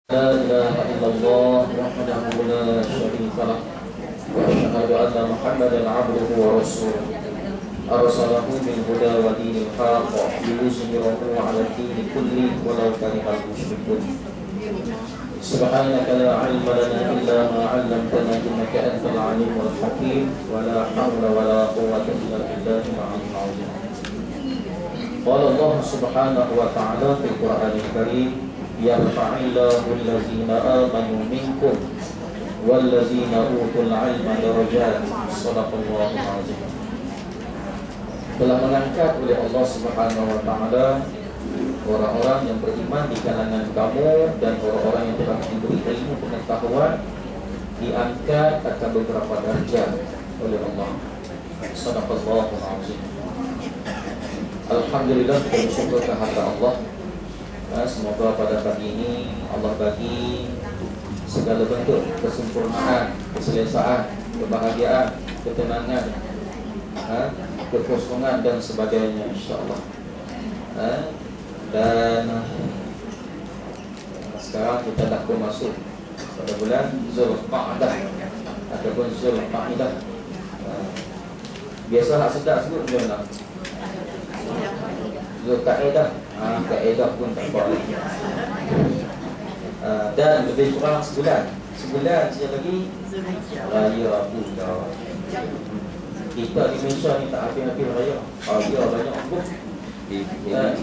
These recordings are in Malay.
لا إله إلا الله وحده لا شريك له وأشهد أن محمدا عبده ورسوله أرسله بالهدى ودين الحق ليظهره على الدين كله ولو كره المشركون سبحانك لا علم لنا إلا ما علمتنا إنك أنت العليم الحكيم ولا حول ولا قوة إلا بالله العلي العظيم. قال الله سبحانه وتعالى في القرآن الكريم يرفع الله الذين آمنوا منكم والذين أوتوا العلم درجات صدق الله العظيم. Telah mengangkat oleh Allah Subhanahu wa taala orang-orang yang beriman di kalangan kamu dan orang-orang yang telah diberi ilmu pengetahuan diangkat akan beberapa darjat oleh Allah. Shadaqallahu alazim. Alhamdulillah, kita bersyukur kepada Allah. Semoga pada pagi ini Allah bagi segala bentuk kesempurnaan, keselesaan, kebahagiaan, ketenangan, kekosongan dan sebagainya, insyaAllah. Dan sekarang kita dah pun masuk pada bulan Zulqa'dah ataupun Zulqa'idah. Biasa hak sedap sebut macam mana? Zulqa'idah. Kaedah pun tak apa lagi. Dan lebih kurang sebulan saja lagi Raya Abu Dhabi. Kita di Malaysia ni tak habis-habis raya. Raya banyak pun.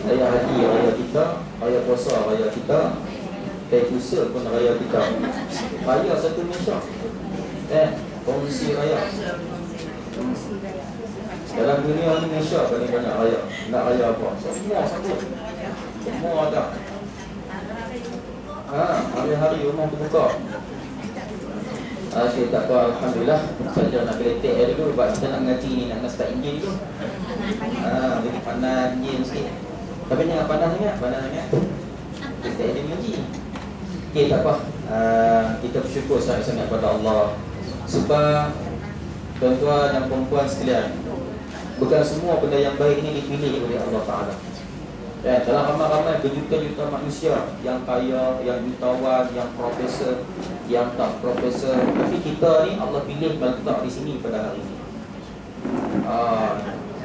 Raya haji raya kita, raya puasa raya kita, Taipusa pun raya kita. Raya satu Malaysia. Kongsi raya. Dalam dunia ni Malaysia paling banyak raya. Nak raya apa? Semua satu. Semua ada. Hari-hari rumah terbuka. Saya tak tahu, Alhamdulillah. Saja nak keletek dulu sebab kita nak mengaji ni, nak start Injil dulu. Jadi panas Injil sikit. Tapi jangan panas sangat. Kita ada mengaji. Okey, tak apa. Kita bersyukur sangat-sangat pada Allah. Sebab tuan-tuan dan perempuan sekalian, bukan semua benda yang baik ini dipilih oleh Allah Ta'ala. Dalam ramai-ramai berjuta-juta manusia yang kaya, yang jutawan, yang profesor, yang tak profesor, tapi kita ni Allah pilih letak di sini pada hari ini.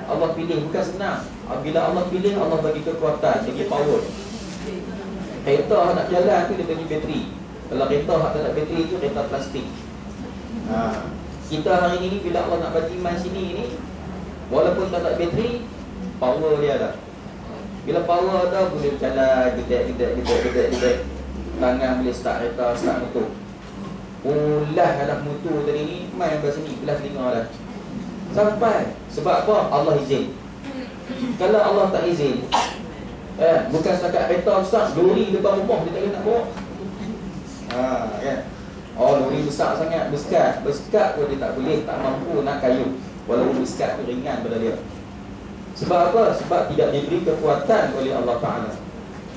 Allah pilih, bukan senang. Bila Allah pilih, Allah bagi kekuatan, bagi power. Kereta nak jalan tu dia bagi bateri. Kalau kereta tak ada bateri tu kereta plastik. Kita hari ini bila Allah nak bagi iman sini ni, walaupun tak ada bateri, power dia ada. Bila power ada, boleh jalan, gedek. Tangan boleh start kereta, start motor. Ulah dalam motor tadi ni, main kat sini, belah telinga dah. Sampai. Sebab apa? Allah izin. Kalau Allah tak izin, bukan setakat kereta besar, lori depan rumah, dia tak boleh nak bawa. Lori besar sangat, bersekat pun dia tak boleh, tak mampu nak kayu. Walaupun bersekat tu ringan pada dia. Sebab apa? Sebab tidak diberi kekuatan oleh Allah Ta'ala.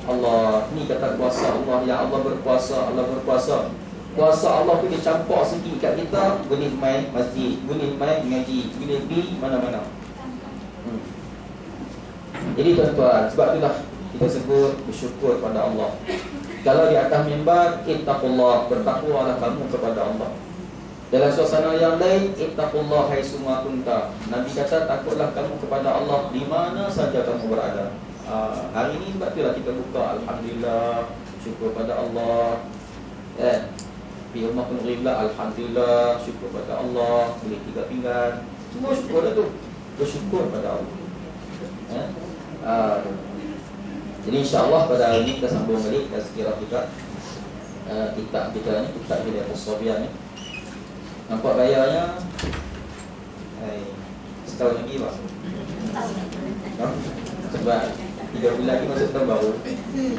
Allah, ni kata kuasa Allah. Ya Allah berkuasa, Allah berkuasa. Kuasa Allah tu dia campak sikit kat kita, boleh main masjid, boleh main mengaji, boleh pergi mana-mana. Jadi tuan-tuan, sebab itulah kita sebut bersyukur pada Allah. Kalau di atas mimbar, ittaqullah, bertakwalah kamu kepada Allah. Dalam suasana yang lain, ittaqullah haitsu ma kunta. Nabi kata takutlah kamu kepada Allah di mana saja kamu berada. Hari ini sebab itulah kita buka alhamdulillah, syukur pada Allah. Di rumah pun riblah, alhamdulillah, syukur pada Allah, boleh 3 pinggan. Semua syukur dah tu. Bersyukur pada Allah. Jadi insya-Allah pada hari ini kita sambung balik tazkirah kita. Kitab kita ni, kitab Hidayatus Shabian ni. Nampak bayarnya setahun lagi pak. Sebab 3 bulan lagi masuk tahun baru.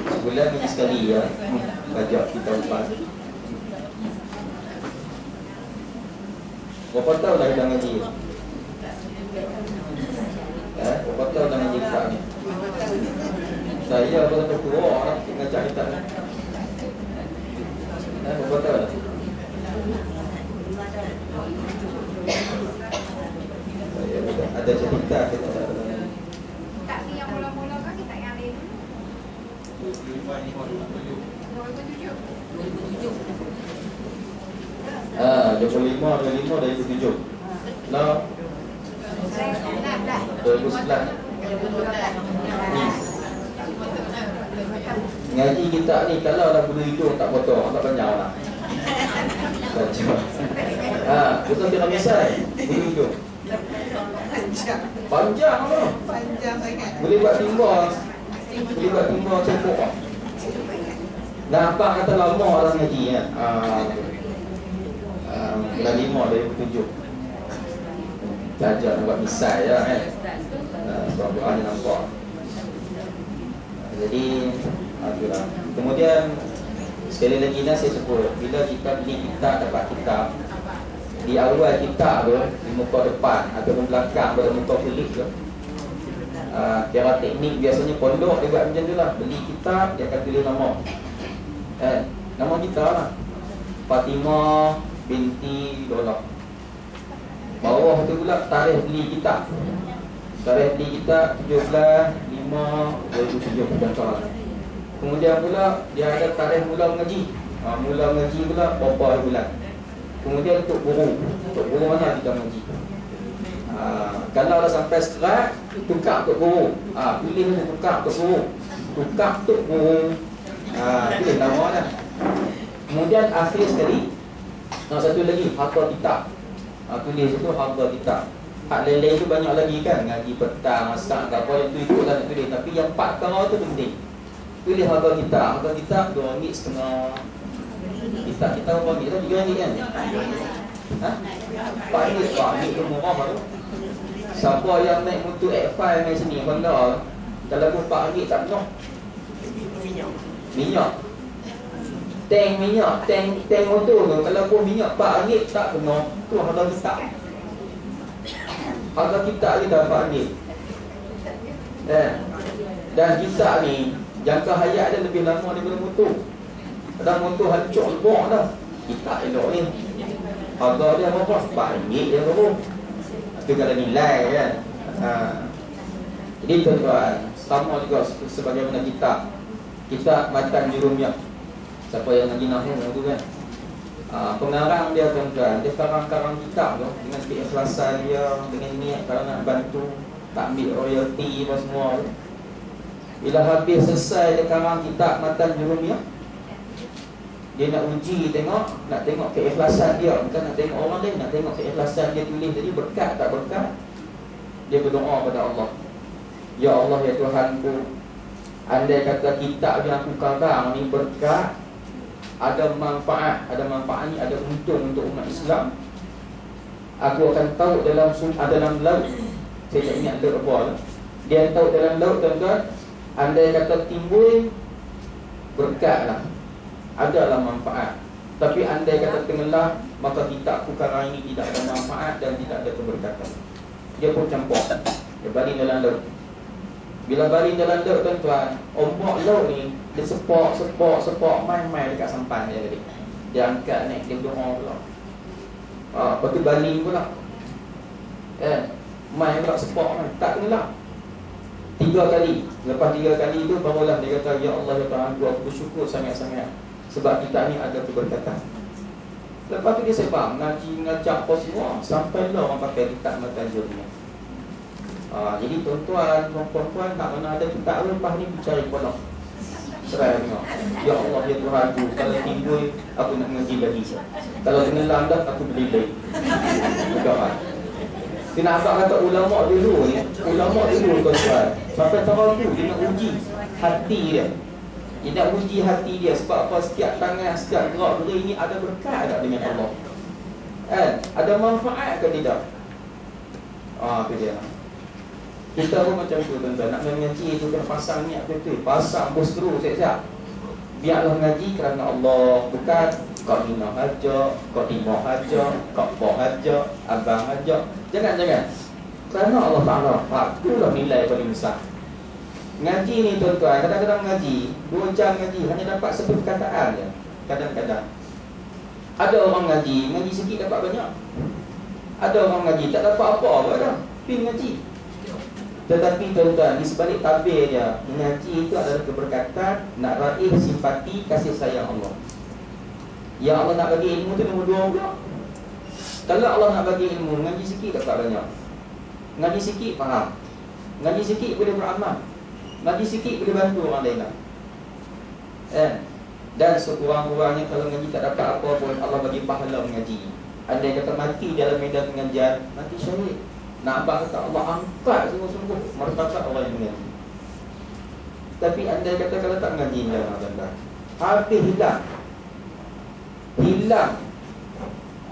Sebulan ni sekali ya. Pajak kita lepas. Berapa tahun dah kita ngaji? Berapa tahun dah ngaji kitab ni? Saya pun sampai tua orang ngajar kitab ni. Berapa tahun dah? Ada cerita kita tak ada. Tak ni yang mula-mula kan kita yang lain. 2007. 2007. Jumpa 5 dari 7. Nah, 2011. Ngaji kita ni kalau dah bulu hidung tak potong, tak panjang lah. Betul tidak misal bulu hidung. Panjang lah. Panjang sangat. Boleh buat timbang cekok. Nampak kata lama orang ngaji kan. Dah 5 dari 7. Belajar nak buat misal je kan. Doa ni nampak. Jadi itulah. Kemudian sekali lagi saya sebut, bila kita beli kitab, dapat kitab di awal kitab tu, di muka depan ataupun belakang pada muka kulit tu, cara teknik biasanya pondok dia buat macam tu lah. Beli kitab, dia akan tulis nama, nama kita lah, Fatimah binti Dolah. Bawah tu pula tarikh beli kitab. Tarikh beli kitab 17/5/2007 contoh. Kemudian pula dia ada tarikh mula mengaji. Mula mengaji pula berapa bulan. Kemudian untuk guru mana kita mengaji. Kalau dah sampai setelah tukar untuk guru. Pilih tukar untuk guru. Tukar untuk guru. Pilih nama dah. Kemudian akhir sekali satu lagi harta kitab. Tulis itu harta kitab. Hak lain-lain tu banyak lagi kan. Ngaji petang, masak ke apa yang tu ikutlah nak tulis. Tapi yang 4 perkara tu penting. Tulis harga kitab. Harga kitab RM2.5. Kitab kita RM2 lah, RM3 kan? RM4 tu murah tu. Siapa yang naik motor X5 main sini Honda, kalau pun RM4 tak penuh. Minyak tank minyak, tank motor tu, kalau pun minyak RM4 tak penuh, tu harga kitab. Harga kitab kita RM4. Dan kitab ni jangka hayat dia lebih lama daripada motor. Kadang motor hancur lebok dah. Kitab elok ni harga dia berapa? RM4 je baru. Itu kalau nilai kan. Jadi tuan-tuan, sama juga sebagaimana kitab Matan Jurumiyah. Siapa yang ngaji nahwu tu kan, pengarang dia tuan-tuan, dia karang-karang kitab tu dengan keikhlasan dia, dengan niat kalau nak bantu, tak ambil royalty apa semua tu. Bila habis selesai dia karang kitab Matan Jurumiyah, dia nak uji nak tengok keikhlasan dia, bukan nak tengok orang lain, nak tengok keikhlasan dia tulis tadi berkat tak berkat. Dia berdoa pada Allah, ya Allah ya Tuhanku, andai kata kitab yang aku karang ni berkat, ada manfaat ni, ada untung untuk umat Islam, aku akan tahu dalam laut, saya tak ingat laut apa lah. Dia tahu dalam laut tuan-tuan, andai kata timbul berkat lah, adalah manfaat. Tapi andai kata tenggelam, maka kitab karang ini tidak ada manfaat dan tidak ada keberkatan. Dia pun campur, dia baling dalam laut. Bila baling dalam laut tuan-tuan, ombak laut ni dia sepok main-main dekat sampan dia tadi. Dia angkat naik, dia doa pula. Lepas tu baling pula, main pula sepok main, tak tenggelam. 3 kali. Lepas 3 kali tu barulah dia kata, ya Allah ya Tuhan, aku bersyukur sangat-sangat sebab kita ni ada keberkatan. Lepas tu dia sebab ngajak apa semua, sampailah orang pakai kitab Matan Jurumiyah. Jadi tuan-tuan, puan-puan, tak mana ada kitab lepas ni cari pondok. Serai tengok, ya Allah ya Tuhan aku, kalau timbul aku nak ngaji lagi. Kalau tenggelam dah aku beli lagi. Bukan. Kena abang kata ulama dulu ni, tuan-tuan, sampai tahun tu dia nak uji hati dia. Dia nak uji hati dia. Sebab apa? Setiap tangan, setiap gerak beri ini ada berkat tak dengan Allah? Ada manfaat ke tidak? Itu dia. Kita pun macam tu tuan-tuan. Nak mengaji tu kena pasang niat betul. Pasang bos terus siap-siap. Biarlah mengaji kerana Allah, bukan kau hina haja, kau timah haja, kau boh haja, abang haja. Jangan. Kerana Allah Ta'ala. Itulah nilai paling besar. Ngaji ni tuan-tuan, kadang-kadang ngaji 2 jam ngaji, hanya dapat 1 perkataan je. Kadang-kadang ada orang ngaji sikit dapat banyak. Ada orang ngaji tak dapat apa-apa dah, pergi ngaji. Tetapi tuan-tuan, di sebalik tabir dia, mengaji itu adalah keberkatan, nak raih simpati, kasih sayang Allah. Yang Allah nak bagi ilmu tu nombor 2 pula. Kalau Allah nak bagi ilmu, ngaji sikit dapat banyak. Ngaji sikit faham. Ngaji sikit boleh beramal. Ngaji sikit boleh bantu orang lain lah. Dan sekurang-kurangnya kalau ngaji tak dapat apa pun, Allah bagi pahala mengaji. Andai kata mati dalam medan pengajian, mati syahid. Nak abang kata Allah angkat sungguh-sungguh martabat orang yang mengaji. Tapi andai kata kalau tak mengaji, jangan anda habis hilang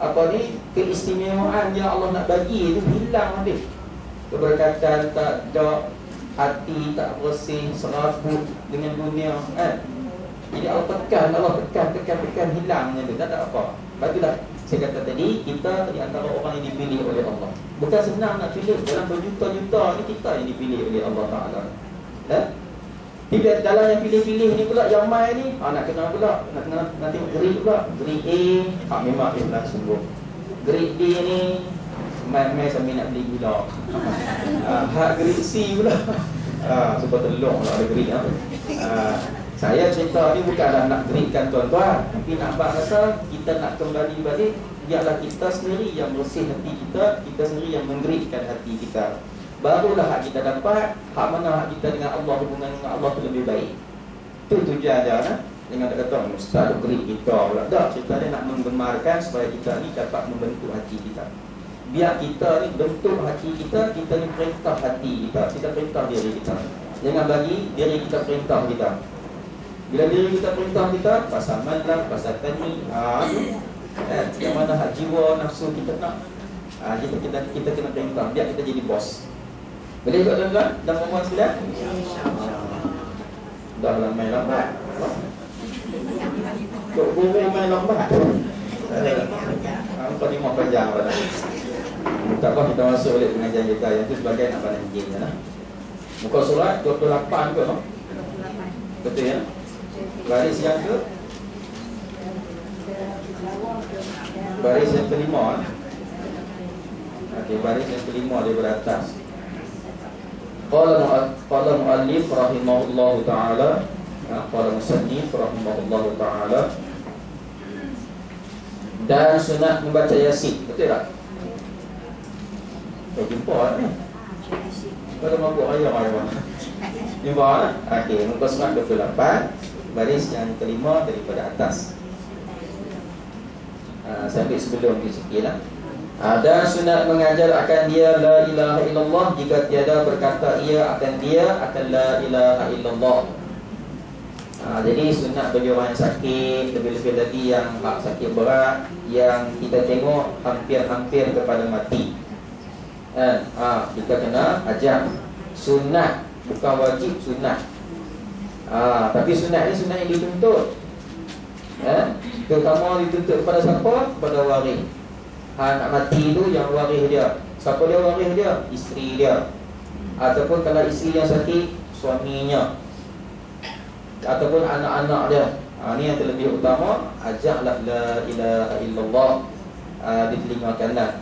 apa ni, keistimewaan yang Allah nak bagi itu hilang habis. Keberkatan tak ada, hati tak bersih, serabut dengan dunia. Jadi Allah tekan hilangnya tu, tak ada apa. Baiklah, saya kata tadi, kita di antara orang yang dipilih oleh Allah. Bukan senang nak pilih, dalam berjuta-juta ni kita yang dipilih oleh Allah Ta'ala. Bila dalam yang pilih-pilih ni pula, yang mai ni, nak kenal pula, nak kenal nanti grade pula. Grade A, memang ikhlas sungguh. Grade B ni mai sambil nak beli gula. Grade C pula. Sebab telur kalau ada grade. Saya cerita ni bukanlah nak gradekan tuan-tuan, tapi nak rasa kita nak kembali balik, biarlah kita sendiri yang bersih hati kita, kita sendiri yang menggradekan hati kita. Barulah hak kita dapat, hak mana hak kita dengan Allah, hubungan dengan Allah tu lebih baik. Itu tujuan dia lah. Jangan tak kata ustaz grade kita pula. Tak, cerita dia nak menggemarkan supaya kita ni dapat membentuk hati kita. Biar kita ni bentuk hati kita, kita ni perintah hati kita perintah diri kita. Jangan bagi diri kita perintah kita. Bila diri kita perintah kita, pasal malam, pasal tani, yang mana hak jiwa, nafsu kita nak, kita kena perintah, biar kita jadi bos. Boleh juga tuan-tuan? Dan perempuan sudah? Dah lah main lambat. Kok guru main lambat? Kau 5 jam pada. Tak apa, kita masuk balik pengajian kita. Yang itu sebagai nak pandang jin lah. Muka surat 28 ke? Betul ya? Baris yang ke? Baris yang kelima. Okey, baris yang kelima daripada atas. Qala muallif rahimahullahu ta'ala, qala musannif rahimahullahu ta'ala, dan sunat membaca Yasin. Betul tak? Jumpa ni. Kalau mabuk ayam. Jumpa lah. Okey, muka surat 28, baris yang kelima daripada atas. Saya ambil sebelum ni sikit lah. Dan sunat mengajar akan dia la ilaha illallah. Jika tiada berkata ia akan dia akan la ilaha illallah. Jadi sunat bagi orang yang sakit, lebih-lebih lagi yang sakit berat, yang kita tengok hampir-hampir kepada mati, kita kena ajar. Sunat, bukan wajib, sunat. Tapi sunat ni sunat yang dituntut. Terutama dituntut kepada siapa? Kepada waris. Nak mati tu yang waris dia. Siapa dia waris dia? Isteri dia. Ataupun kalau isteri yang sakit, suaminya. Ataupun anak-anak dia. Ni yang terlebih utama. Ajaklah la ilaha illallah di telinga kanan.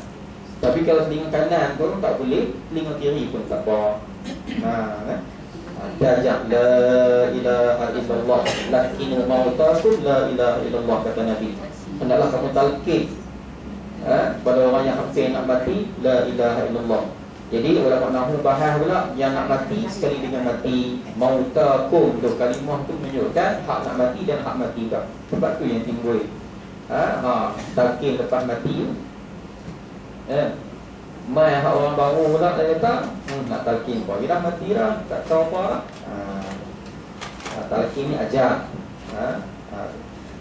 Tapi kalau telinga kanan pun tak boleh, telinga kiri pun tak apa. Ajak la ilaha illallah, lakinu mautakum la ilaha illallah, kata Nabi. Hendaklah kamu talqin pada orang yang hampir nak mati, la ilaha illallah. Jadi ulama nahwu bahas pula yang nak mati sekali dengan mati. Mautakum tu kalimah tu menunjukkan hak nak mati dan hak mati tak. Sebab tu yang timbul talqin lepas mati. Mai hak orang baru pula dia kata nak talqin apa? Bila mati dah tak tahu apa lah. Talqin ni ajar.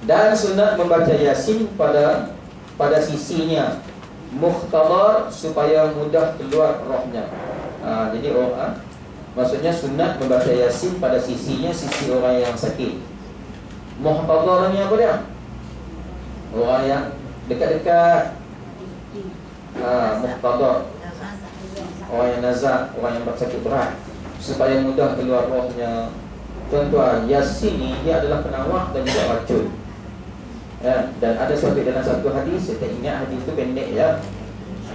Dan sunat membaca Yasin pada sisinya, mukhtabar, supaya mudah keluar rohnya. Jadi maksudnya sunat membaca Yasin pada sisinya, sisi orang yang sakit. Mukhtabar ni apa dia? Orang yang dekat-dekat. Muqtadar, orang yang nazar, orang yang bersakit berat, supaya mudah keluar rohnya. Tuan-tuan, Yasin ni dia adalah penawar dan juga racun. Dan ada sebut dalam satu hadis, saya tak ingat hadis tu pendek ya,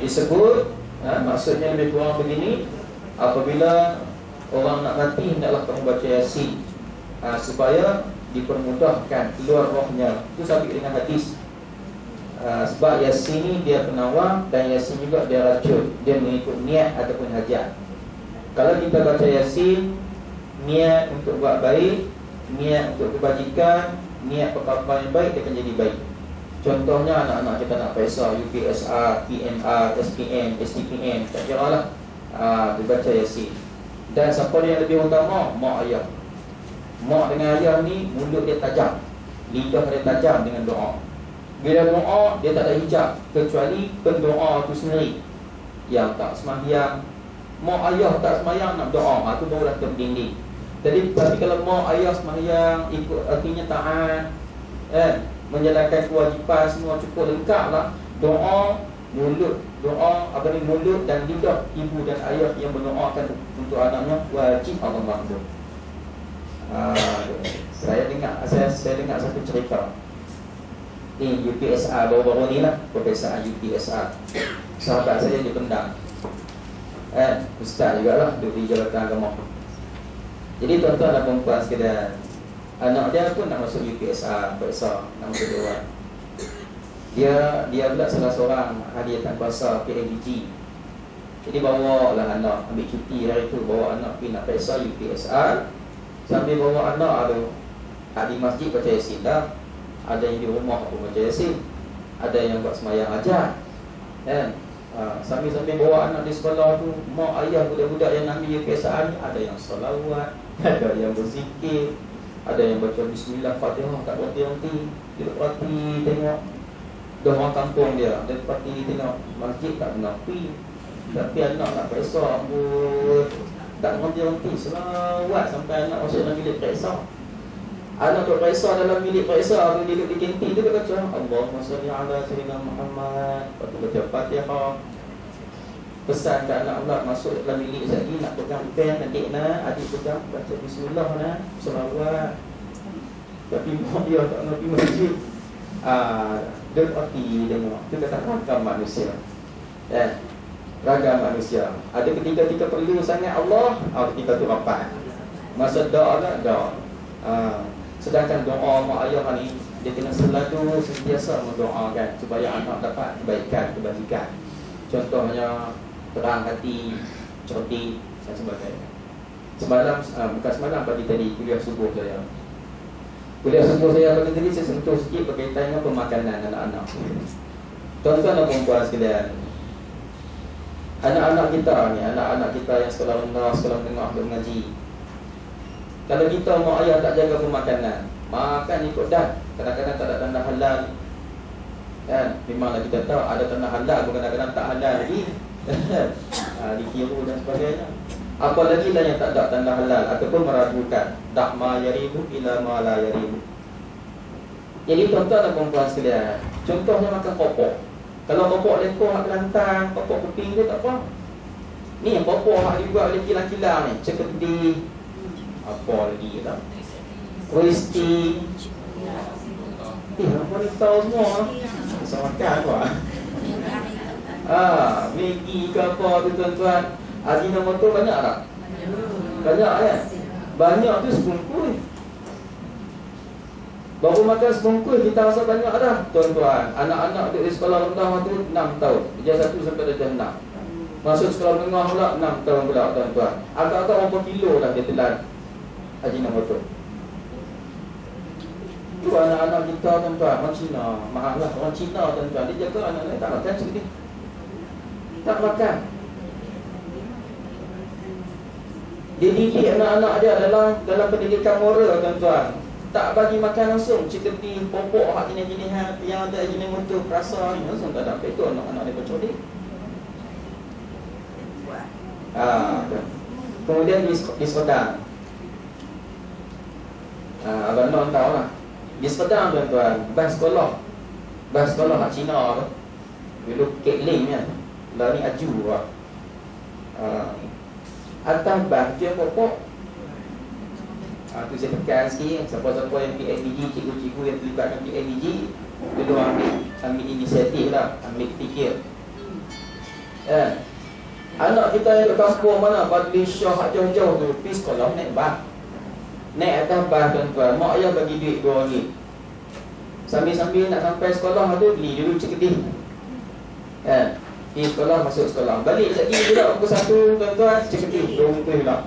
disebut maksudnya lebih kurang begini: apabila orang nak mati, hendaklah kamu baca Yasin supaya dipermudahkan keluar rohnya. Itu sabit dengan hadis. Sebab Yasin ni dia penawar dan Yasin juga dia racun. Dia mengikut niat ataupun hajat. Kalau kita baca Yasin, niat untuk buat baik, niat untuk kebajikan, niat perkara yang baik, dia akan jadi baik. Contohnya anak-anak kita nak periksa UPSR, PNR, SPM, STPM, tak kira lah, dia baca Yasin. Dan siapa yang lebih utama? Mak ayah. Mak dengan ayah ni mulut dia tajam, lidah dia tajam dengan doa. Bila doa, dia tak ada hijab kecuali pendoa tu sendiri. Yang tak sembahyang, mak ayah tak sembahyang nak doa, itu baru dah terdinding. Jadi tapi kalau mak ayah sembahyang, ikut artinya taat, menjalankan kewajipan, semua cukup lengkap lah. Doa, mulut, mulut dan lidah ibu dan ayah yang berdoakan untuk anaknya wajib Allah makbul. Saya dengar satu cerita. Ni UPSR baru-baru ni lah, peperiksaan UPSR. Sahabat saya di Pendang, ustaz jugalah, duduk di Jabatan Agama. Jadi tuan-tuan dan perempuan sekalian, anak dia pun nak masuk UPSR, periksa, nak masuk dewan. Dia pula salah seorang hadiah kuasa PABG. Jadi bawa lah anak, ambil cuti hari tu, bawa anak pergi nak periksa UPSR. Sambil bawa anak ada di masjid baca Yasin dah, ada yang di rumah pun baca Yasin, ada yang buat semayang hajat, kan? Sambil-sambil bawa anak di sekolah tu, mak ayah budak-budak yang ambil UPSR ni, ada yang salawat, ada yang berzikir, ada yang baca bismillah, Fatihah tak berhenti-henti. Dia perhati tengok dah orang kampung dia perhati tengok masjid tak pernah pergi, tapi anak nak periksa ambut tak berhenti-henti selawat sampai anak masuk dalam bilik periksa. Anak duduk periksa dalam bilik periksa, dia duduk di kantin tu, dia baca Allahumma salli ala sayyidina Muhammad, lepas tu baca Fatihah. Pesan ke anak pula masuk dalam bilik lagi, nak pegang pen adik pegang, baca bismillah selawat. Tapi mak dia tak nak pergi masjid. Dia perhati tengok, tu kata ragam manusia, ragam manusia. Ada ketika perlu sangat Allah, ketika tu rapat. Masa doa kan doa. Sedangkan doa mak ayah ni, dia kena selalu sentiasa mendoakan supaya anak dapat kebaikan, kebajikan. Contohnya terang hati, cerdik dan sebagainya. Bukan semalam, pagi tadi kuliah subuh saya pagi tadi saya sentuh sikit berkaitan dengan pemakanan anak-anak. Tuan-tuan dan perempuan sekalian, anak-anak kita yang sekolah rendah, sekolah menengah mengaji, kalau kita mak ayah tak jaga pemakanan, makan ikut dah, kadang-kadang tak ada tanda halal, kan? Memanglah kita tahu ada tanda halal, kadang-kadang tak halal lagi, dikiru dan sebagainya. Apalagi lah yang tak ada tanda halal ataupun meragukan, dak ma yaribu ila ma la yaribu. Jadi tuan-tuan dan perempuan sekalian, contohnya makan kopok. Kalau kopok lekor hak kelantang, kopok keping dia tak apa. Ni yang kopok hak dibuat oleh kilang-kilang ni, cekedi, apa lagi lah, Kristi, apa ni tahu semua. Bisa makan apa? Maggi ke apa tu tuan-tuan. Ajinomoto banyak tak? Banyak kan? Banyak tu sebungkus. Baru makan sebungkus kita rasa banyak dah tuan-tuan. Anak-anak duduk di sekolah rendah tu 6 tahun, darjah 1 sampai darjah 6. Masuk sekolah menengah pula 6 tahun pula tuan-tuan. Agak-agak berapa kilo dah dia telan Ajinomoto. Tu anak-anak kita tuan-tuan, orang Cina, mahal lah orang Cina tuan-tuan. Dia jaga anak-anak tak makan segini, tak makan. Dia didik anak-anak dia dalam pendidikan moral tuan-tuan. Tak bagi makan langsung ceketi, popok hak jenis-jenis yang ada Ajinomoto perasa ni langsung tak ada. Apa itu anak-anak dia bercodik. Kemudian di Sedang, Abang Non tahu lah. Di Sedang tuan-tuan, bas sekolah hak Cina tu. Dulu kek ling kan, lah ni aju lah. Atas bas dia popok. Tu saya tekan sikit, siapa-siapa yang PABG, cikgu-cikgu yang terlibat dengan PABG, dia ambil inisiatif lah, ambil fikir. Anak kita yang di kampung mana, Badli Syah jauh-jauh tu, pergi sekolah naik bas. Naik atas bas tuan-tuan, mak ayah bagi duit RM2. Sambil-sambil nak sampai sekolah tu, beli dulu ceketih. Kan? Pergi sekolah, masuk sekolah. Balik lagi pula pukul 1, tuan-tuan, ceketih, rumput pula.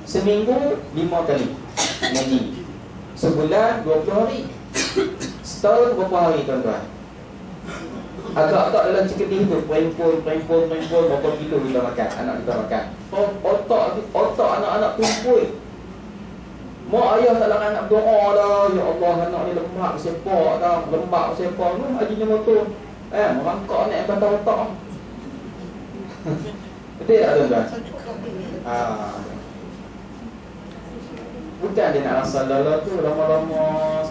Seminggu 5 kali ngaji. Sebulan 20 hari. Setahun berapa hari, tuan-tuan? Agak-agak dalam ceketih tu, perempun, berapa kilo kita makan, anak kita makan. Otak anak-anak tumpul. Mak ayah tak larang nak berdoa dah. Ya Allah, anak ni lemak sepak dah, lembab sepak tu, hajinya motor. Merangkak naik bantar otak. Betul tak, tuan-tuan? Bukan dia nak asal lala tu lama-lama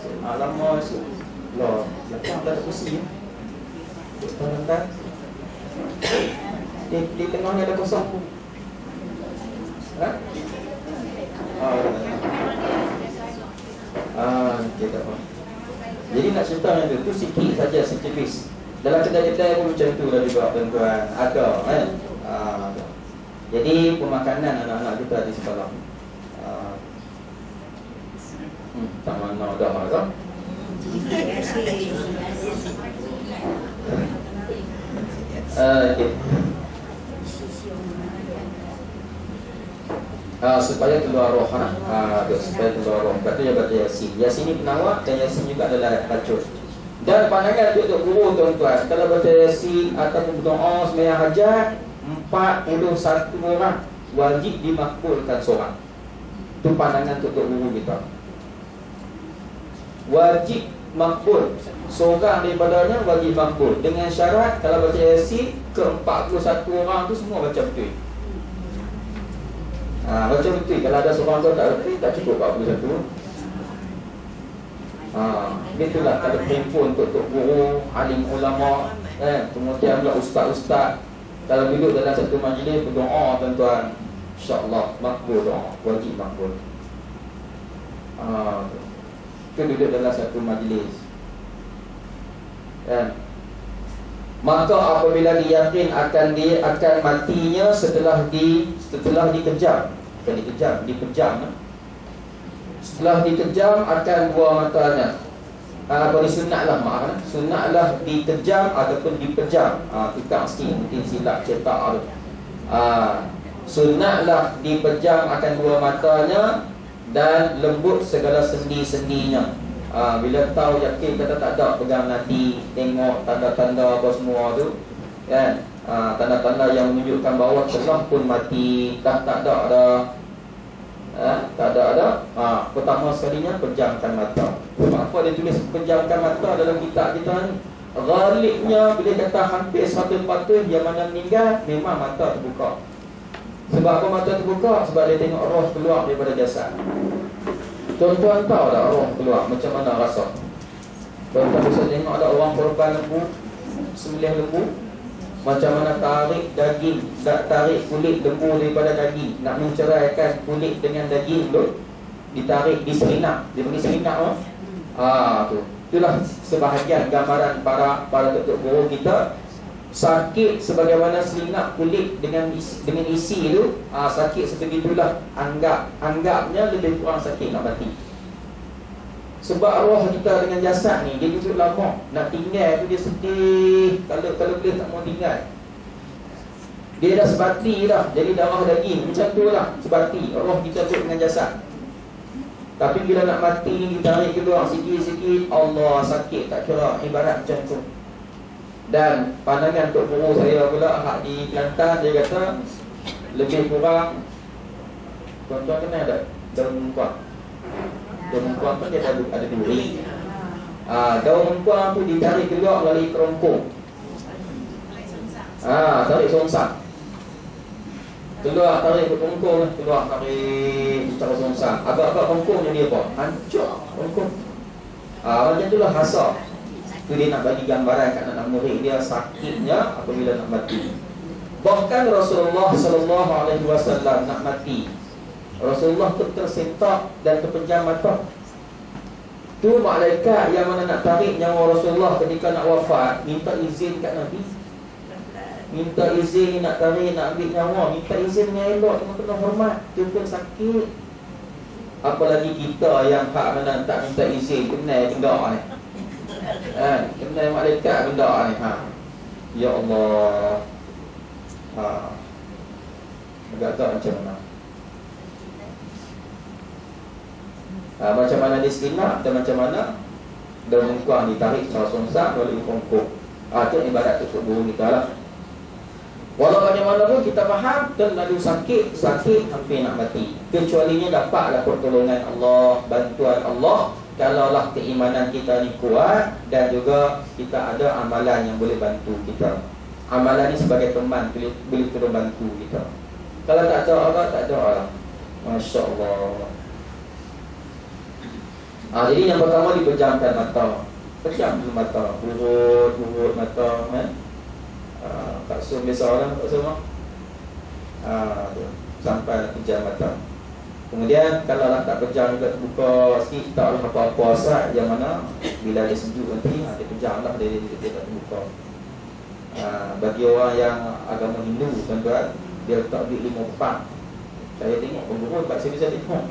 lah, belakang dah ada kursi. Tuan-tuan, di tengahnya ada kosong. Okay, tak apa. Jadi nak cerita yang tu sikit saja, sejenis. Dalam kedai-kedai pun macam tu dah juga, tuan-tuan. Ada kan? Jadi pemakanan anak-anak kita di sekolah. Tak mana dah kan? Okay. Supaya keluar roh, supaya keluar roh. Kata dia baca Yasin. Yasin ni penawar dan Yasin juga adalah racun. Dan pandangan untuk guru, tuan-tuan, kalau baca Yasin ataupun berdoa sembahyang hajat, 41 orang wajib dimakbulkan seorang. Itu pandangan untuk guru kita. Wajib makbul, seorang daripadanya wajib makbul. Dengan syarat kalau baca Yasin, ke-41 orang tu semua baca betul. Baca betul. Kalau ada seorang tu tak betul, tak cukup 41. Itulah kalau telefon untuk guru, alim ulama, kemudian pula ustaz-ustaz. Kalau duduk dalam satu majlis berdoa, tuan-tuan, insya-Allah makbul doa, wajib makbul. Itu duduk dalam satu majlis. Maka apabila diyakin akan matinya setelah dikejam. Setelah dikejam akan buah matanya. Sunatlah dikejam ataupun dipejam. Tukang sikit mungkin silap cetak tu. Sunatlah dipejam akan buah matanya dan lembut segala sendi-sendinya. Bila tahu yakin kata tak ada pegang nanti, tengok tanda-tanda apa semua tu, kan? Tanda-tanda yang menunjukkan bahawa telah pun mati, tak ada. Tak ada. Pertama sekalinya pejamkan mata. Kenapa dia tulis pejamkan mata dalam kitab kita ni? Ghalibnya bila kata hampir 100% dia mana meninggal, memang mata terbuka. Sebab apa mata terbuka? Sebab dia tengok roh keluar daripada jasad. Tuan-tuan tahu tak roh keluar macam mana rasa? Tuan-tuan bisa tengok ada orang korban lembu, sembelih lembu, macam mana tarik daging, tarik kulit lembu daripada daging, nak menceraikan kulit dengan daging tu, ditarik di selinap, dia panggil selinap tu. Itulah sebahagian gambaran para tutup guru kita. Sakit sebagaimana selinap kulit dengan isi itu, sakit sebegitulah. Anggapnya lebih kurang sakit nak mati. Sebab roh kita dengan jasad ni, dia duduk lama. Nak tinggal tu dia sedih. Kalau boleh tak mau tinggal. Dia dah sebati dah, jadi darah daging. Macam tu lah, sebati. Roh kita duduk dengan jasad. Tapi bila nak mati ni, ditarik keluar sikit-sikit, Allah sakit tak kira. Ibarat macam tu. Dan pandangan untuk guru saya pula hak di Kelantan, dia kata lebih kurang, tuan-tuan kenal tak daun mengkuang? Daun mengkuang kan dia ada duri. Daun mengkuang tu ditarik keluar melalui kerongkong. Tarik songsang. Tarik ke kerongkong, tarik secara songsang. Agak-agak kerongkong jadi apa? Hancur kerongkong. Macam itulah hasar. Itu dia nak bagi gambaran kat anak murid dia sakitnya apabila nak mati. Bahkan Rasulullah SAW nak mati, Rasulullah tu tersentak dan terpejam mata. Tu malaikat yang mana nak tarik nyawa Rasulullah ketika nak wafat, minta izin kat Nabi. Minta izin nak tarik, nak ambil nyawa, minta izin dengan elok, dengan penuh hormat. Tu pun sakit. Apalagi kita yang hak mana tak minta izin, kena tinggal ni. saya malaikat benda ni. Ya Allah. Agak tak macam mana. Macam mana dia selinap dan macam mana dalam muka ditarik secara sungsang oleh kongkong. Itu ibarat untuk guru kita lah. Walau bagaimanapun kita faham terlalu sakit hampir nak mati. Kecualinya dapatlah pertolongan Allah, bantuan Allah, kalaulah keimanan kita ni kuat dan juga kita ada amalan yang boleh bantu kita. Amalan ni sebagai teman boleh tolong bantu kita. Kalau tak ada Allah, tak ada Allah. Masya Allah. Jadi yang pertama dipejamkan mata. Pejam dulu mata, urut mata, tak sum biasa orang tak semua. Sampai nak pejam mata. Kemudian kalau lah tak pejam juga terbuka sikit, tak ada apa-apa asal yang mana bila dia sejuk nanti dia pejam lah, dia tak terbuka. Bagi orang yang agama Hindu tuan-tuan, dia letak duit 5 kepang. Saya tengok pemburuk tak saya bisa tengok.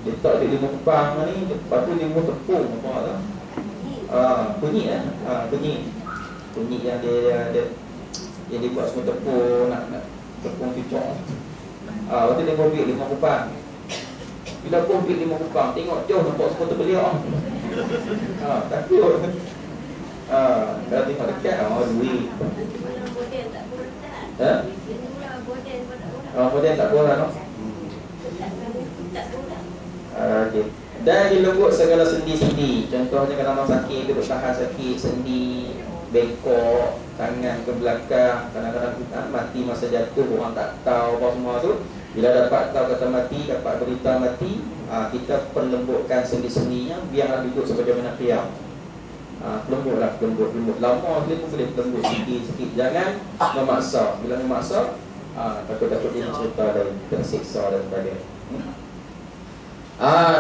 Dia letak duit 5 kepang ni, lepas tu 5 tepung apa lah. Kunyit kunyit yang dia buat semua tepung, nak tepung cucuk. Waktu dia buat 5 kupang. Bila buat 5 kupang, tengok jauh nampak semua terbeliak. Takut. Kalau tengok dekat, duit. Model tak kurang, no? Okay. Dan dilembut segala sendi-sendi. Contohnya kalau orang sakit, duduk tahan sakit, sendi, bengkok, tangan ke belakang. Kadang-kadang kita mati masa jatuh, orang tak tahu apa semua tu. Bila dapat tahu kata mati, dapat berita mati, kita perlembutkan sendi-sendinya, biarlah duduk sebagaimana qiyam. Lembutlah, lembut. Lama dia pun boleh lembut sikit-sikit. Jangan memaksa. Bila memaksa, takut-takut dia cerita dan tersiksa dan sebagainya.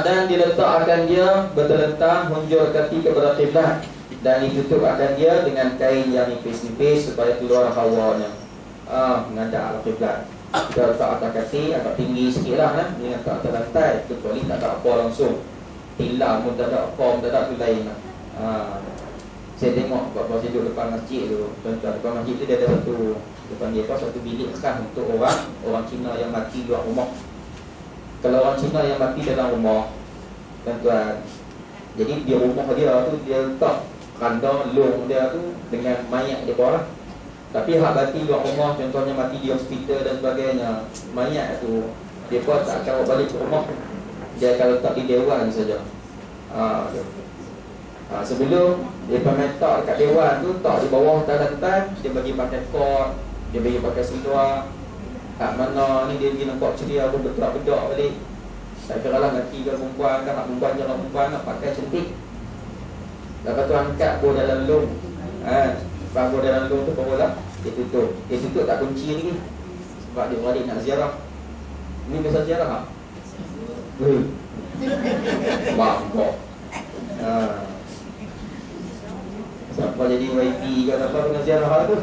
Dan diletakkan dia berterlentang hunjur kaki kepada kiblat dan ditutup akan dia dengan kain yang nipis-nipis supaya keluar hawanya. Menghadap arah kiblat. Kita letak atas kaki agak tinggi sikit lah, dia letak atas lantai, kecuali tak ada apa langsung. Tilam pun tak ada, form tak ada, tu lain lah. Saya tengok bapak saya duduk depan masjid tu, tuan-tuan, depan masjid tu dia ada satu bilik khas untuk orang Cina yang mati luar rumah. Kalau orang Cina yang mati dalam rumah, tuan-tuan, jadi di rumah dia tu dia letak kanda long dia tu dengan mayat dia bawah. Tapi hak mati luar rumah, contohnya mati di hospital dan sebagainya, mayat tu dia pun tak akan bawa balik ke rumah, dia akan letak di dewan saja. Sebelum dia letak dekat dewan tu, tak di bawah lantai, dia bagi pakai kot, dia bagi pakai seluar. Kat mana ni dia pergi nampak ceria pun bedak-bedak balik. Tak kira lah lelaki ke perempuan kan, nak perempuan jangan perempuan nak pakai cantik. Lepas tu angkat bawa dalam lung. Lepas bawa dalam lung tu barulah dia tutup. Dia tutup tak kunci lagi. Sebab dia beradik nak ziarah. Ini biasa ziarah tak? Bangkok. Siapa jadi YP ke apa dengan ziarah tu?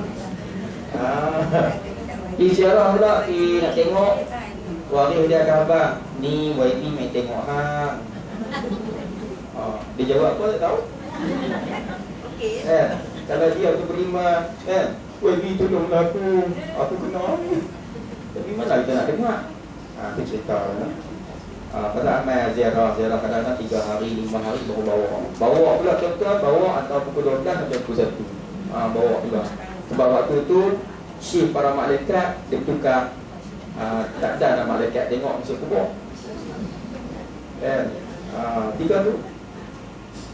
Pergi ziarah pula, nak tengok waris dia akan abang, ni YP main tengok hang. Dia jawab apa tak tahu. Kalau dia tu beriman, YP tolonglah aku kena ni. Tapi mana kita nak dengar? Itu cerita lah. Pada amal ziarah kadang-kadang 3 hari, 5 hari baru bawa pula tuan-tuan, bawa atau pukul 12 sampai pukul 1. Bawa pula. Sebab waktu tu shift para malaikat dia tukar. Tak ada nak malaikat tengok masuk kubur. Tiga tu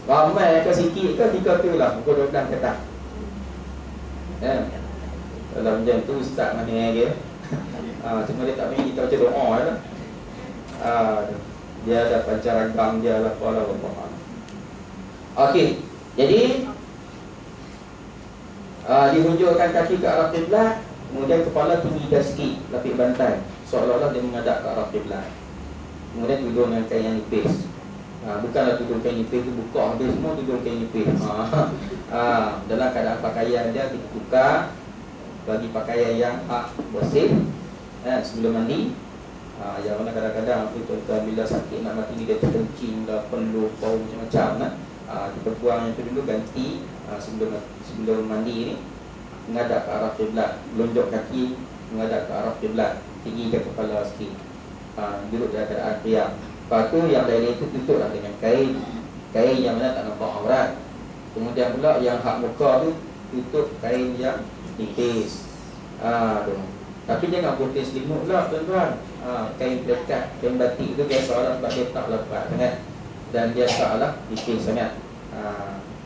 ramai ke sikit ke, tiga tu lah pukul 12 petang. Dalam jam tu ustaz mana lagi. Cuma dia tak bagi kita baca doa lah. Dia ada pancaragam dia lah, apalah. Okey, jadi dihunjurkan kaki ke arah kiblat, kemudian kepala tinggi sikit, lapik bantal, seolah-olah dia menghadap ke arah kiblat. Kemudian tudung dengan kain yang nipis. Bukanlah tudung kain nipis tu buka habis semua, tudung kain nipis. Dalam keadaan pakaian dia kita tukar, bagi pakaian yang bersih sebelum mandi. Yang mana kadang-kadang tu tuan-tuan bila sakit nak mati ni dia terkencing dah, peluh, bau macam-macam Kita buang yang tu dulu, ganti sebelum mandi ni, menghadap ke arah kiblat, melonjak kaki menghadap ke arah kiblat, tinggikan kepala sikit, duduk dalam keadaan qiyam. Lepas tu yang lain itu tutuplah dengan kain yang mana tak nampak aurat. Kemudian pula yang hak muka tu tutup kain yang nipis. Tu. Tapi jangan putih selimut pula tuan-tuan. Kain pelekat, kain batik tu biasalah sebab dia taklah berat sangat dan dia taklah nipis sangat,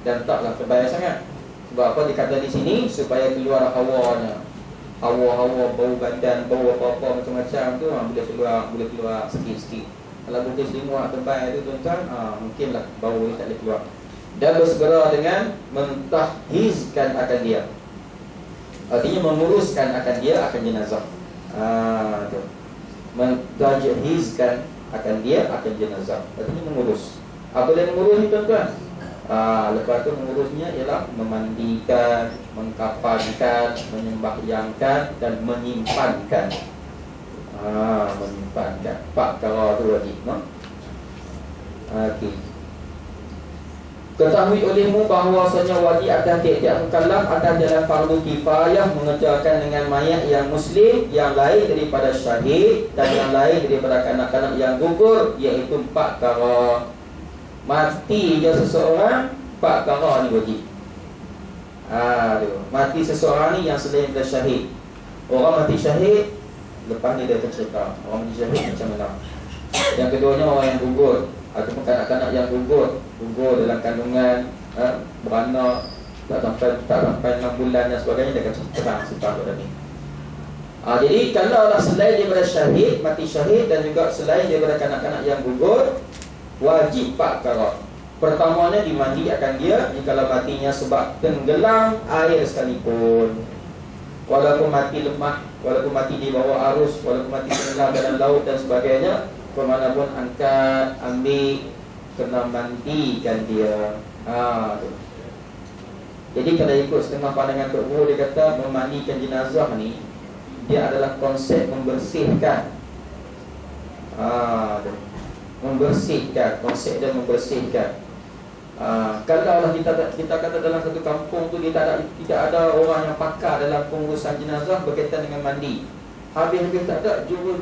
dan taklah tebal sangat. Sebab apa dikata di sini, supaya keluar hawanya, hawa bau badan, bau apa-apa macam-macam tu boleh keluar sikit-sikit. Kalau putih selimut tebal tu tuan-tuan, mungkinlah bau ni tak boleh keluar. Dan bersegera dengan mentahhizkan akan dia, artinya menguruskan akan dia, akan jenazah. Tu. Mentajhizkan akan dia, akan jenazah, artinya mengurus. Apa yang mengurus ni tuan-tuan? Lepas tu mengurusnya ialah memandikan, mengkafankan, menyembahyangkan dan menyimpankan. Menyimpankan. Pak perkara tu wajib, no? Okey. Ketahui olehmu bahawasanya wajib atas tiap-tiap mukallaf atas jalan fardu kifayah mengerjakan dengan mayat yang muslim, yang lain daripada syahid dan yang lain daripada kanak-kanak yang gugur, iaitu 4 perkara. Mati je seseorang, 4 perkara ni wajib. Mati seseorang ni yang selain daripada syahid. Orang mati syahid, lepas ni dia akan cerita orang mati syahid macam mana. Yang keduanya orang yang gugur, ataupun kanak-kanak yang gugur dalam kandungan, beranak tak sampai 6 bulan dan sebagainya, dia akan terang sebab pada ni. Jadi kalau Allah selain daripada syahid, mati syahid, dan juga selain daripada kanak-kanak yang gugur, wajib 4 perkara. Pertamanya dimandikan dia jikalau matinya sebab tenggelam air sekalipun, walaupun mati lemah, walaupun mati di bawah arus, walaupun mati tenggelam dalam laut dan sebagainya, kemanapun angkat, ambil, kena mandikan dia. Tu. Jadi kalau ikut setengah pandangan Tok Guru, dia kata memandikan jenazah ni, dia adalah konsep membersihkan. Tu. Membersihkan, konsep dia membersihkan. Kalau kita kata dalam satu kampung tu dia tidak ada orang yang pakar dalam pengurusan jenazah berkaitan dengan mandi, habis-habis tak ada, jurul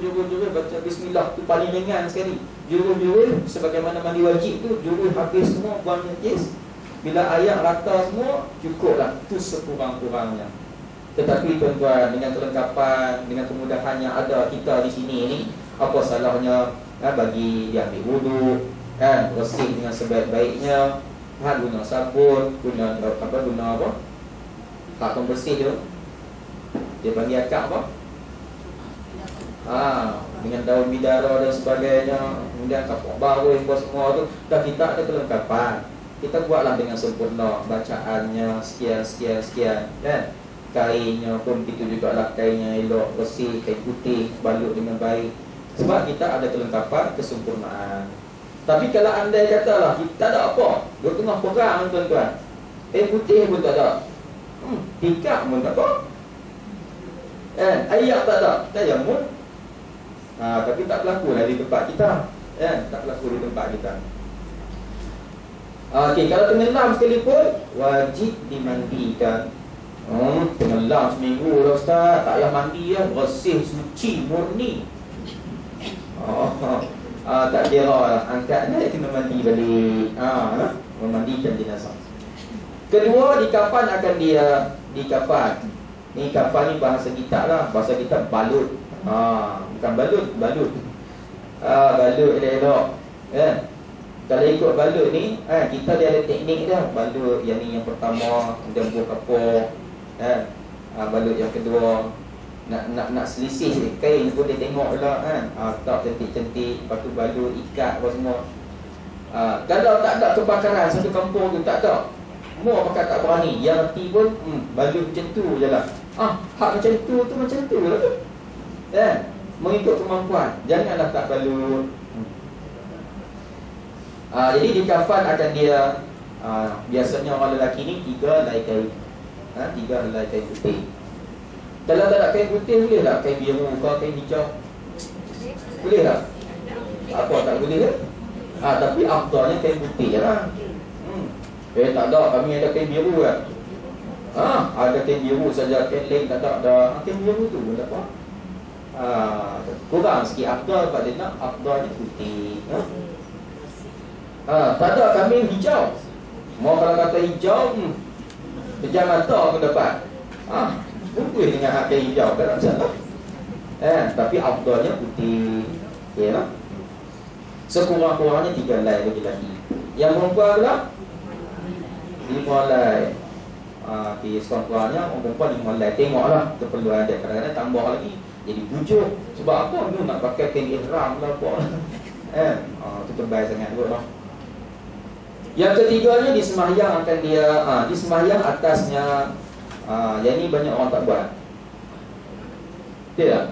baca bismillah tu paling ringan sekali. Jurul sebagaimana mandi wajib tu, jurul habis semua, buang najis, bila air rata semua, cukuplah. Itu sekurang-kurangnya. Tetapi tuan-tuan, dengan kelengkapan, dengan kemudahan yang ada kita di sini ni, apa salahnya bagi dia ambil wudu, bersih dengan sebaik-baiknya, guna sabun, guna apa? Tak pembersih tu. Dia panggil akak apa? Dengan daun bidara dan sebagainya, kemudian kapok baru buat semua tu. Dah kita ada kelengkapan, kita buatlah dengan sempurna, bacaannya sekian kan. Kainnya pun itu juga lah, kainnya elok, bersih, kain putih, balut dengan baik. Sebab kita ada kelengkapan, kesempurnaan. Tapi kalau andai katalah kita tak ada apa, di tengah perang tuan-tuan, putih pun tak ada, tikar pun tak ada, air tak ada, tayammum. Tapi tak berlaku lah di tempat kita, tak berlaku di tempat kita. Okey, kalau tenggelam sekalipun wajib dimandikan. Tenggelam seminggu dah Ustaz, tak payah mandi lah, bersih, suci, murni. Tak kira lah, angkat dia kena mandi balik. Memandikan jenazah. Kedua, dikafan akan dia. Dikafan. Ni kafan ni bahasa kita lah, bahasa kita balut. Bukan balut. Balut elok. Kalau ikut balut ni, kita dia ada teknik dia. Balut yang ni yang pertama, kemudian buah kapur, balut yang kedua. Nak selisih kain pun dia tengok lah tak cantik-cantik, lepas tu balut, ikat apa semua. Kalau tak ada kebakaran satu kampung tu, tak ada, semua pakai tak berani, yang reti pun balut macam tu je lah. Hak macam tu macam tu lah tu. Mengikut kemampuan, janganlah tak balut. Jadi dikafan akan dia, biasanya orang lelaki ni 3 helai kain, 3 helai kain putih. Kalau tak ada kain putih, boleh tak kain biru ke kain hijau? Boleh tak? Apa tak boleh ke? Tapi afdalnya kain putih je lah. Tak ada, kami ada kain biru kan. Ada kain biru saja, kain lain tak ada. Kain biru tu pun dapat. Kurang sikit afdal pada nak, afdalnya putih. Tak ada kami hijau. Mau kalau kata hijau, pejam mata pun dapat. Putih dengan hak kain hijau, tak ada masalah. Tapi afdalnya putih. Yalah. Sekurang-kurangnya 3 helai bagi lelaki. Yang perempuan pula 5 helai. Sekurang-kurangnya orang perempuan 5 helai. Tengoklah keperluan dia. Kadang-kadang tambah lagi jadi 7. Sebab apa? Dia nak pakai kain ihram lah apa. Itu tebal sangat juga lah. Yang ketiganya di sembahyang akan dia di sembahyang atasnya. Yang ni banyak orang tak buat. Betul tak?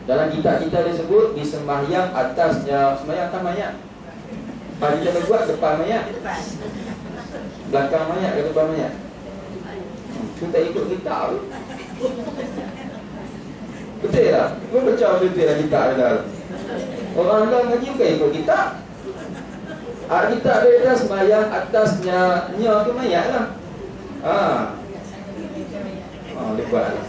Dalam kitab kita disebut di sembahyang atasnya. Sembahyang atas mayat. Kalau kita buat depan mayat, belakang mayat ke depan mayat? Kita ikut kitab. Betul tak? Kau baca betul lah kitab dah. Orang dah ngaji bukan ikut kitab. Kitab dia dah sembahyang atasnya ke mayat lah. Lepas lah.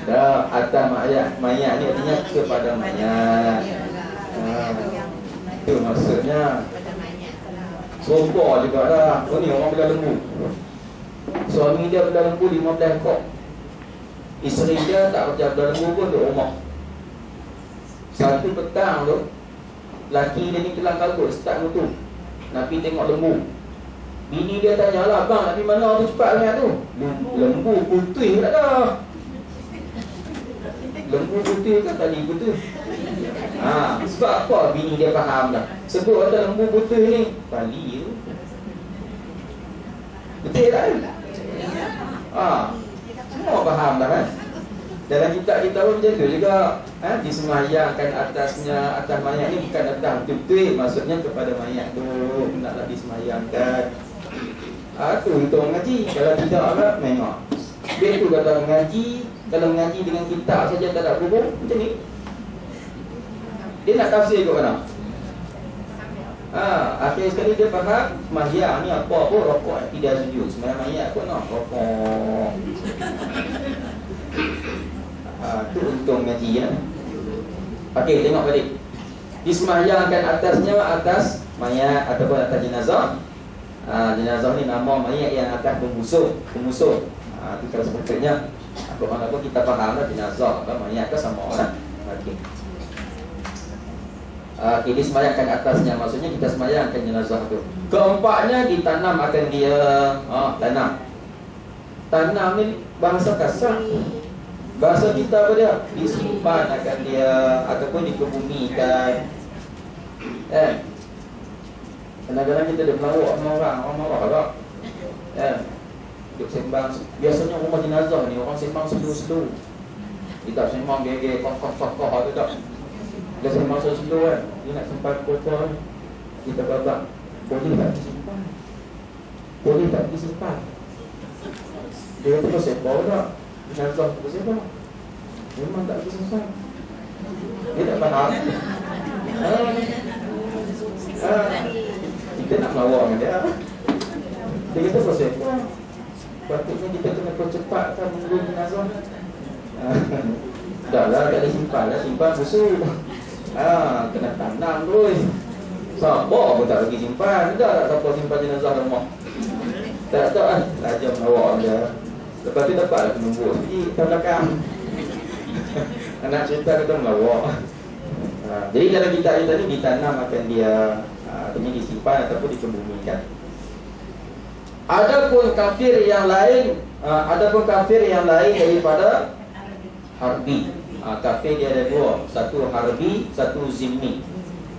Dah atas mayat ni artinya kepada mayat. Itu maksudnya. Sopa juga dah. Ni orang bila lembu. Suami dia bila lembu 15 ekor. Isteri dia tak kerja bila lembu pun duduk rumah. Satu petang tu, laki dia ni kelang kabut start motor nak pergi tengok lembu. Bini dia tanya lah, bang nak pergi mana tu cepat sangat tu? Lembu putih tak ada. Lembu putih kan tadi putih. Sebab apa bini dia faham dah. Sebut kata lembu putih ni tali tu. Betul tak? Semua faham dah kan. Dalam kitab kita pun macam tu juga. Disemayangkan atasnya, atas mayat ni bukan atas betul-betul, maksudnya kepada mayat tu naklah disemayangkan. Tu untuk mengaji. Kalau tidak apa, memang dia tu kata mengaji. Kalau mengaji dengan kitab saja tak ada hubung, macam ni. Dia nak tafsir ke mana? Akhir sekali dia faham semayang ni apa pun rokok tidak sujud. Semayang mayat pun nak rokok. Itu untung ngaji ya. Okey, tengok balik. Disemayangkan atasnya atas mayat ataupun atas jenazah. Jenazah ni nama mayat yang akan pembusuk. Itu kalau sebetulnya apa mana pun kita faham lah jenazah kan mayat ke sama orang. Okey, disemayangkan atasnya maksudnya kita semayangkan jenazah tu. Keempatnya ditanam akan dia. Tanam ni bahasa kasar. Bahasa kita apa dia? Disimpan akan dia ataupun dikebumikan. Kadang-kadang kita ada melawak sama orang marah tak? Duk sembang. Biasanya rumah jenazah ni orang sembang slow-slow. Kita sembang gege kokoh-kokoh tu tak? Dia sembang slow-slow kan. Dia nak simpan kotor ni. Kita babak. Boleh tak disimpan? Boleh tak disimpan? Dia kata sembang tak? Jenazah tu siapa? Memang tak disimpan. Dia tak faham. Kita nak melawak dengan dia. Dia kata proses apa? Patutnya kita kena percepatkan menunggu jenazah. Dah lah, tak ada simpan lah. Simpan busuk. Kena tanam terus. Siapa pun tak lagi simpan. Tak siapa simpan jenazah rumah. Tak lah. Raja melawak dia. Lepas tu dapatlah penunggu pergi ke belakang. Anak cerita kata melawak. Jadi dalam kitab kita ni ditanam akan dia artinya disimpan ataupun dikebumikan. Adapun kafir yang lain daripada harbi. Kafir dia ada dua, satu harbi, satu zimmi.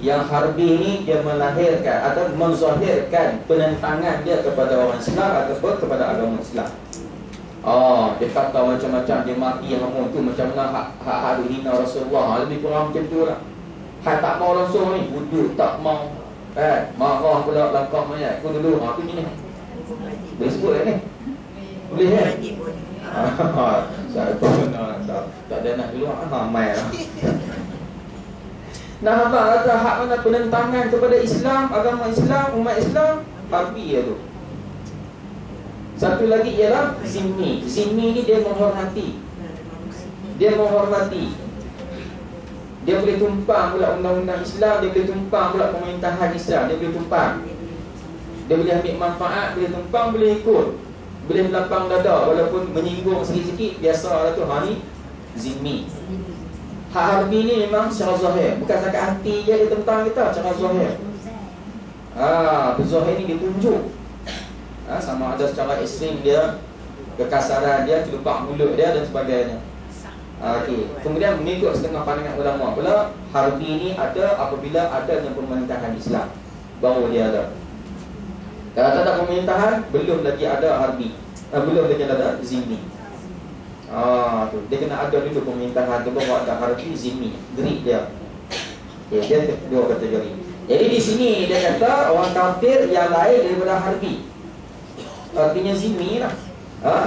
Yang harbi ni dia melahirkan atau menzahirkan penentangan dia kepada orang Islam ataupun kepada agama Islam. Dia kata macam-macam, dia mati yang ngomong tu macam mana hak hina Rasulullah. Lebih kurang macam tu lah. Hak tak mau langsung ni, wuduk tak mau. Marah pula langkah mayat. Aku dulu, tu gini. Boleh sebut ni? Boleh kan? Tak ada nak dulu, mai lah. Nah, hamba kata hak mana penentangan kepada Islam, agama Islam, umat Islam, harbi ya tu. Satu lagi ialah zimmi. Zimmi ni dia menghormati. Dia menghormati. Dia boleh tumpang pula undang-undang Islam, dia boleh tumpang pula pemerintahan Islam, dia boleh tumpang. Dia boleh ambil manfaat, boleh tumpang, boleh ikut. Boleh melapang dada walaupun menyinggung sikit-sikit, biasalah tu. Ha ni zimmi. Hak harbi ni memang secara zahir, bukan setakat hati je dia tentang kita, secara zahir. Zahir ni dia tunjuk. Sama ada secara ekstrim dia, kekasaran dia, celupak mulut dia dan sebagainya. Okey. Kemudian mengikut setengah pandangan ulama pula, harbi ni ada apabila ada dengan pemerintahan Islam, baru dia ada. Kalau tak ada pemerintahan, belum lagi ada harbi, belum lagi ada zimmi. Tu dia kena ada dulu pemerintahan tu, baru ada harbi, zimmi, gerik dia. Okey, dia dua kategori. Jadi di sini dia kata orang kafir yang lain daripada harbi, artinya zimmi lah.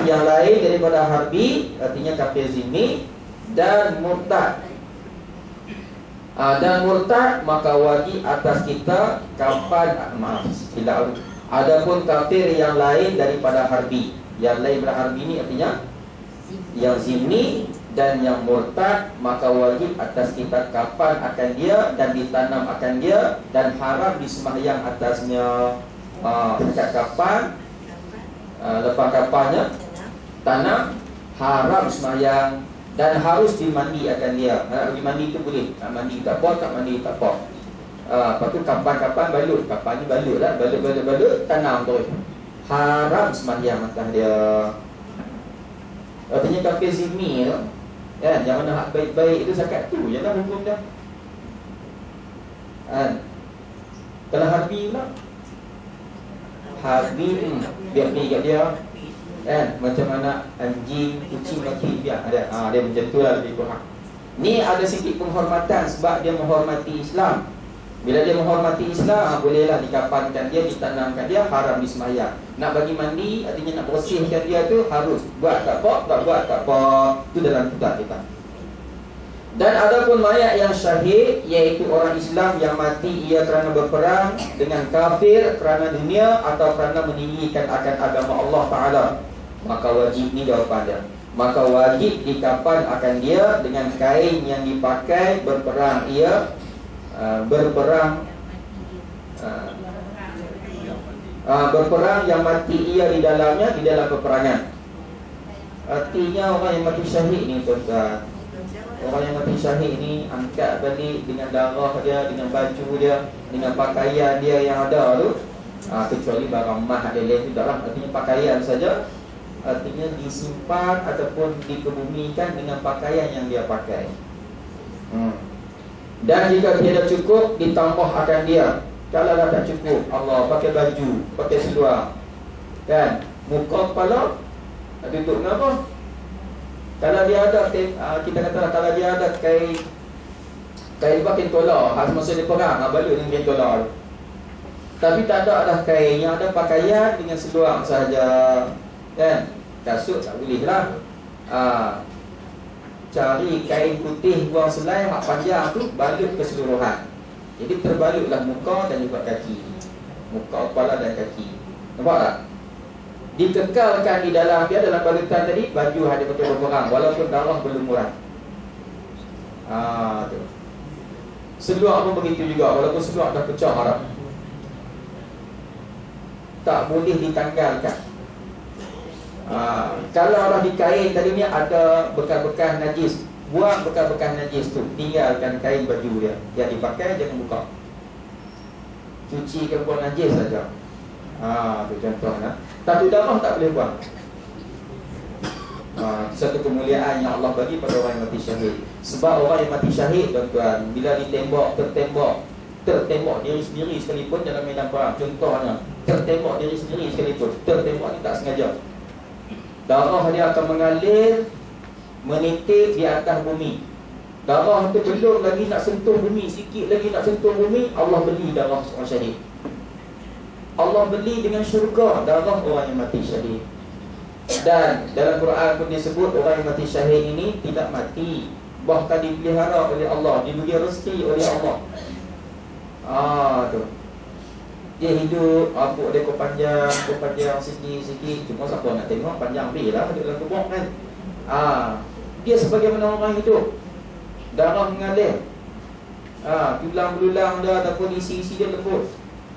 Yang lain daripada harbi, artinya kafir zimmi dan murtad. Dan murtad maka wajib atas kita kafan. Silap. Adapun kafir yang lain daripada harbi, yang lain daripada harbi ni artinya yang zimmi dan yang murtad, maka wajib atas kita kafan akan dia dan ditanam akan dia, dan haram disembahyang atasnya. Dekat kafan, lepas kafannya tanam, haram sembahyang dan harus dimandi akan dia. Dimandi tu boleh, nak mandi tak apa, tak mandi tak apa. Lepas tu kapan balut, kapan ni balut lah, balut tanam terus. Haram sembahyang atas dia. Artinya kafir zimmi tu, kan, yang mana hak baik-baik itu zakat tu je lah hukum dia. Kalau harbi pula, harbi biar pergi kat dia, kan, macam mana anjing, kucing, maki biar ada. Dia macam tu lah lebih kurang. Ni ada sikit penghormatan sebab dia menghormati Islam. Bila dia menghormati Islam, bolehlah dikafankan dia, ditanamkan dia, haram disembahyang. Nak bagi mandi, artinya nak bersihkan dia tu harus. Buat tak apa, tak buat tak apa. Itu dalam kitab kita. Dan adapun mayat yang syahid, iaitu orang Islam yang mati ia kerana berperang dengan kafir kerana dunia atau kerana meninggikan akan agama Allah Ta'ala, maka wajib, ni jawapan dia, maka wajib dikafan akan dia dengan kain yang dipakai berperang ia, berperang yang mati ia di dalamnya, di dalam peperangan. Artinya orang yang mati syahid ni tuan-tuan, orang yang mati syahid ni angkat balik dengan darah dia, dengan baju dia, dengan pakaian dia yang ada tu, kecuali barang mah ada lain tidak lah. Artinya pakaian saja, artinya disimpan ataupun dikebumikan dengan pakaian yang dia pakai. Dan jika tiada cukup, ditambah akan dia. Kalau dah tak cukup, Allah pakai baju, pakai seluar, kan, muka kepala tutup dengan apa? Kalau dia ada, kita kata kalau dia ada kain pakai tola, masa dia perang, balut dengan kain tola. Tapi tak ada dah kain, yang ada pakaian dengan seluar sahaja, kan. Kasut tak boleh lah. Cari kain putih buang selai hak panjang tu, balut keseluruhan. Jadi terbalutlah muka dan juga kaki, muka, kepala dan kaki. Nampak tak? Dikekalkan di dalam dia, dalam balutan tadi, baju ada pakai berperang walaupun darah belum murah. Tu. Seluar pun begitu juga, walaupun seluar dah pecah harap, tak boleh ditanggalkan. Kalau dah di kain tadi ni ada bekas-bekas najis, buang bekas-bekas najis tu, tinggalkan kain baju dia yang dipakai, jangan buka. Cucikan buang najis saja. Tu contohnya. Tapi darah tak boleh buang. Satu kemuliaan yang Allah bagi pada orang yang mati syahid. Sebab orang yang mati syahid, tuan-tuan, bila ditembak, tertembak diri sendiri sekalipun dalam medan perang, contohnya tertembak diri sendiri sekalipun, tertembak dia tak sengaja, darah dia akan mengalir, menitik di atas bumi. Darah itu belum lagi nak sentuh bumi, sikit lagi nak sentuh bumi, Allah beli darah orang syahid. Allah beli dengan syurga darah orang yang mati syahid. Dan dalam Quran pun disebut orang yang mati syahid ini tidak mati bahkan dipelihara oleh Allah, diberi rezeki oleh Allah. Tu dia hidup, apa dia panjang sikit-sikit. Cuma siapa nak tengok panjang lah dia dalam tubuh kan. Dia sebagaimana orang hidup, darah mengalir, tulang belulang dah ataupun isi-isi dia lembut.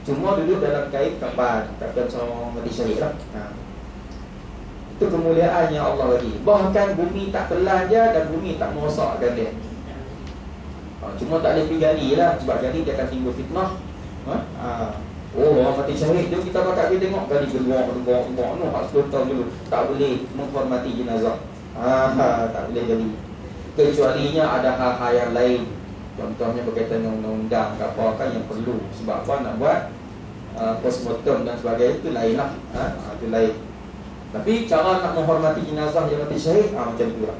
Cuma duduk dalam kain kapan seorang mati syahid lah. Itu kemuliaan yang Allah bagi. Bahkan bumi tak telan dia dan bumi tak merosakkan dia. Cuma tak boleh pergi gali lah, sebab gali dia akan timbul fitnah. Orang mati syahid tu kita bakal dia tengok gali geluar no, 10 tahun dulu tak boleh menghormati jenazah. Tak boleh gali. Kecualinya ada hal-hal yang lain. Contohnya berkaitan dengan undang-undang apa kan yang perlu. Sebab apa nak buat postmortem dan sebagainya, itu lain lah. Itu lain. Tapi cara nak menghormati jenazah yang mati syahid macam tu lah.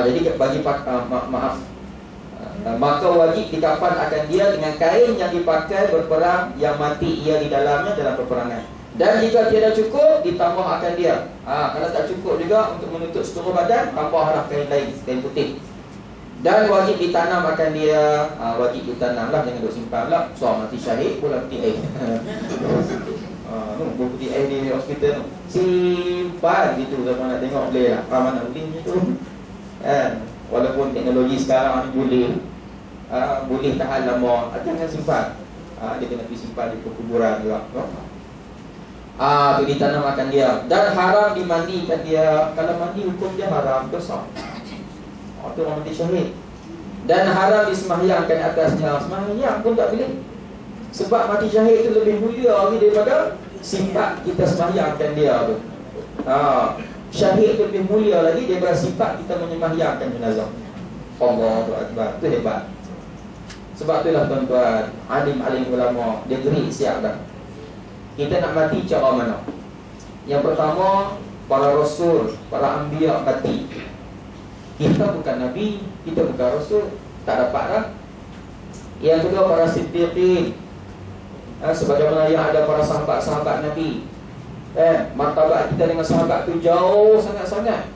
Jadi bagi maka wajib dikafan akan dia dengan kain yang dipakai berperang yang mati ia di dalamnya dalam peperangan. Dan jika tiada cukup, ditambah akan dia. Kalau tak cukup juga untuk menutup seluruh badan, tambahlah kain lain, kain putih. Dan wajib ditanam akan dia. Wajib ditanam lah, jangan duk simpan lah. So mati syahid pula putih air. Putih air di hospital tu simpan gitu. Siapa nak tengok boleh lah. Mana boleh macam tu. Walaupun teknologi sekarang boleh tahan lama, jangan simpan. Dia kena pergi simpan di perkuburan juga. Tu ditanam akan dia. Dan haram dimandikan dia. Kalau mandi hukum dia haram, dosa. Itu orang mati syahid. Dan haram disemahyangkan atasnya. Semahyang pun tak boleh. Sebab mati syahid itu lebih mulia lagi daripada sifat kita semahyangkan dia tu. Syahid itu lebih mulia lagi daripada sifat kita menyemahyangkan jenazah. Allahu Akbar. Itu hebat. Sebab itulah tuan-tuan, alim-alim ulama dia gerik siap dah. Kita nak mati cara mana? Yang pertama, para rasul, para anbiya mati. Kita bukan nabi, kita bukan rasul, tak dapat dah. Yang kedua, para siddiqin, sebagaimana yang ada para sahabat-sahabat nabi. Martabat kita dengan sahabat tu jauh sangat-sangat.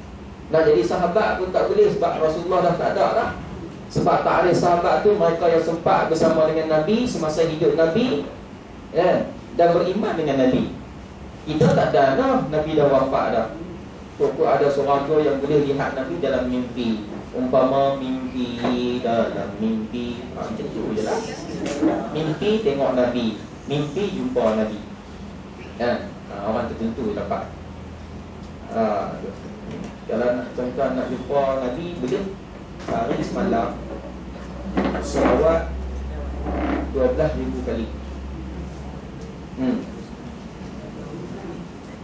Nak jadi sahabat pun tak boleh, sebab Rasulullah dah tak ada dah. Sebab ta'arif sahabat tu mereka yang sempat bersama dengan Nabi semasa hidup Nabi, dan beriman dengan Nabi. Kita tak ada dah, Nabi dah wafat dah. Pokok ada seorang yang boleh lihat Nabi dalam mimpi. Umpama mimpi dalam mimpi, macam tu je lah. Mimpi tengok Nabi, mimpi jumpa Nabi. Orang tertentu dapat. Kalau tuan-tuan nak jumpa Nabi, boleh sehari semalam selawat 12,000 kali.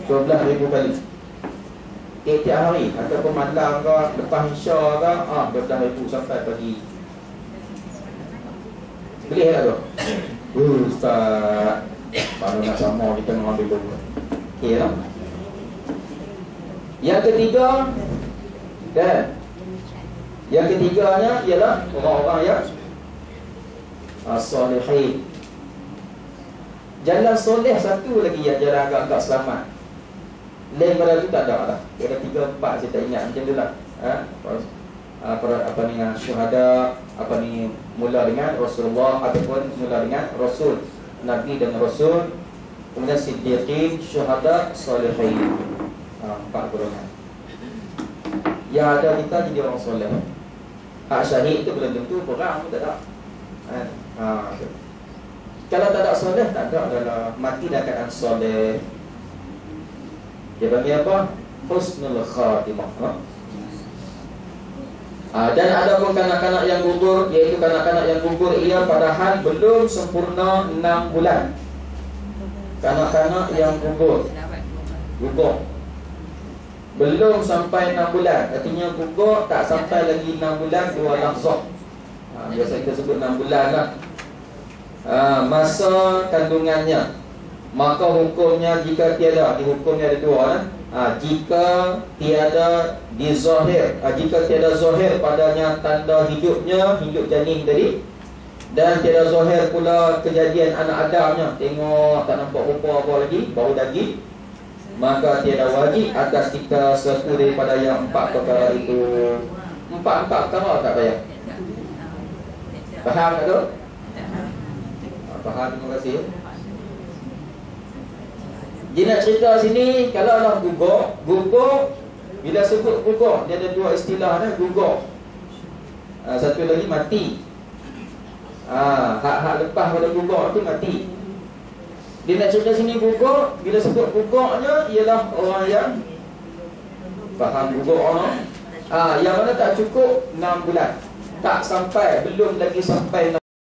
12,000 kali tiap-tiap hari, ataupun malam ke, lepas isya ke, 12,000 sampai pagi. Boleh tak tu? Ustaz, baru nak sama kita mengambil dulu. Okey lah. Yang ketiga, yang ketiganya ialah orang-orang yang as-salihin. Jalan soleh satu lagi yang jalan agak-agak selamat. Lain pada tu tak ada lah. Ada 3-4 saya tak ingat macam tu lah. Syuhada, mula dengan Rasulullah ataupun mula dengan Rasul, Nabi dan Rasul. Kemudian siddiqin, syuhada, salihin. 4 golongan. Yang ada kita jadi orang soleh. Hak syahid tu belum tentu, perang pun tak ada. Kalau tak ada soleh, tak ada adalah mati dalam keadaan soleh. Dia panggil apa? Husnul khatimah. Dan ada pun kanak-kanak yang gugur, iaitu kanak-kanak yang gugur ia padahal belum sempurna 6 bulan. Kanak-kanak yang gugur belum sampai 6 bulan. Artinya gugur tak sampai lagi 6 bulan 2 lahzah. Biasa kita sebut 6 bulan lah. Masa kandungannya, maka hukumnya jika tiada, di hukumnya ada 2 lah. Jika tiada di zahir, jika tiada zahir padanya tanda hidupnya, hidup janin tadi, dan tiada zahir pula kejadian anak Adamnya, tengok tak nampak rupa apa lagi, bau daging, maka tiada wajib atas kita selaku daripada yang 4 perkara itu. 4 perkara tak payah. Faham tak tu? Faham, terima kasih. Dia nak cerita sini, kalau Allah gugur, bila sebut gugur, dia ada 2 istilah dah, gugur. Satu lagi mati. Hak lepas pada gugur tu mati. Dia nak cerita sini gugur, bila sebut gugurnya ialah orang yang faham gugur orang. Yang mana tak cukup 6 bulan. Tak sampai, belum lagi sampai 6